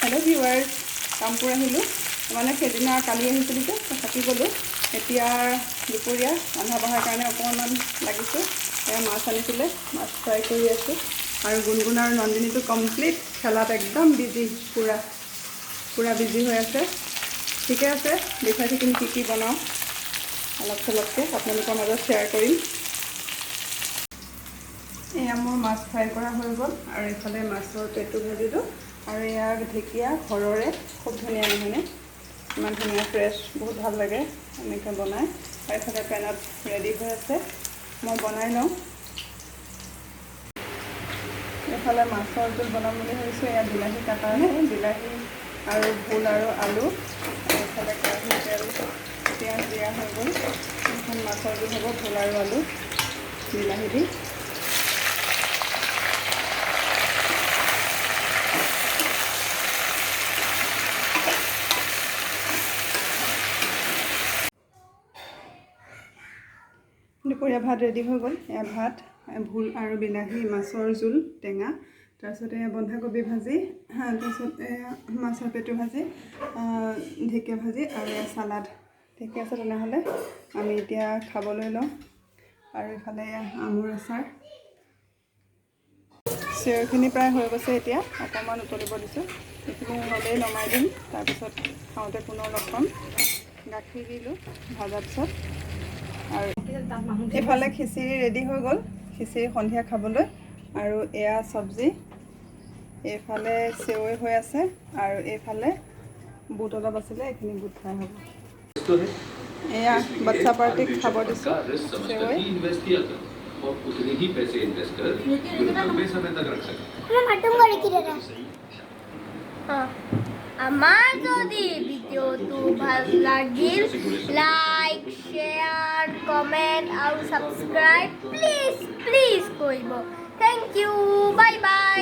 hello viewers Kampur আহিলোঁ মানে সেইদিনা কালি আহিছিলোঁ যে থাকি গ'লোঁ এতিয়া দুপৰীয়া ৰন্ধা বঢ়াৰ কাৰণে অকণমান লাগিছোঁ মাছ আনিছিলে মাছ ফ্ৰাই কৰি আছোঁ আৰু গুণগুণ আৰু নন্দিনীটো কমপ্লিট খেলাত একদম বিজি পুৰা বিজি হৈ আছে ঠিকে আছে দেখাই থাকিম কি বনাওঁ অলপ চলপকৈ আপোনালোকৰ মাজত শ্বেয়াৰ কৰিম এয়া মোৰ মাছ ফ্ৰাই কৰা হৈ গ'ল আৰু এইফালে মাছৰ পেটু ভাজিলোঁ আৰু এয়া ঢেকীয়া ঘৰৰে খুব ধুনীয়া মানে ইমান ধুনীয়া ফ্ৰেছ বহুত ভাল লাগে এনেকৈ বনাই আৰু এইফালে পেনত ৰেডি হৈ আছে মই বনাই লওঁ এইফালে মাছৰ জোল বনাম বুলি ভাবিছোঁ এয়া বিলাহী কাটা আছে বিলাহী আৰু ভোল আৰু আলু এইফালে কেৰাহী তেল পিঁয়াজ দিয়া হৈ গ'ল এখন মাছৰ জোল হ'ব ভোল আৰু আলু বিলাহী দি দুপৰীয়া ভাত ৰেডি হৈ গ'ল এয়া ভাত ভোল আৰু বিলাহী মাছৰ জোল টেঙা তাৰপিছতে বন্ধাকবি ভাজি তাৰপিছতে মাছৰ পেটু ভাজি ঢেকীয়া ভাজি আৰু এয়া চালাড ঠিকে আছে তেনেহ'লে আমি এতিয়া খাবলৈ লওঁ আৰু এইফালে আমৰ আচাৰ চেৰখিনি প্ৰায় হৈ গৈছে এতিয়া অকণমান উতলিব দিছোঁ সেইখিনি হ'লেই নমাই দিম তাৰপিছত খাওঁতে পুনৰ লগ পাম গাখীৰ দিলোঁ ভজাৰ পিছত আৰু এইফালে খিচিৰি ৰেডি হৈ গ'ল খিচিৰি সন্ধিয়া খাবলৈ আৰু এয়া চব্জি এইফালে চেৱৈ হৈ আছে আৰু এইফালে বুট অলপ আছিলে এইখিনি বুট ফ্ৰাই হ'ব এয়া বাচ্চা পাৰ্টিক খাব দিছোঁ চেৱৈ আমাৰ যদি ভিডিওটো ভাল লাগিল like share comment R subscribe please please কৰব থ্যাংক ইউ বাই বাই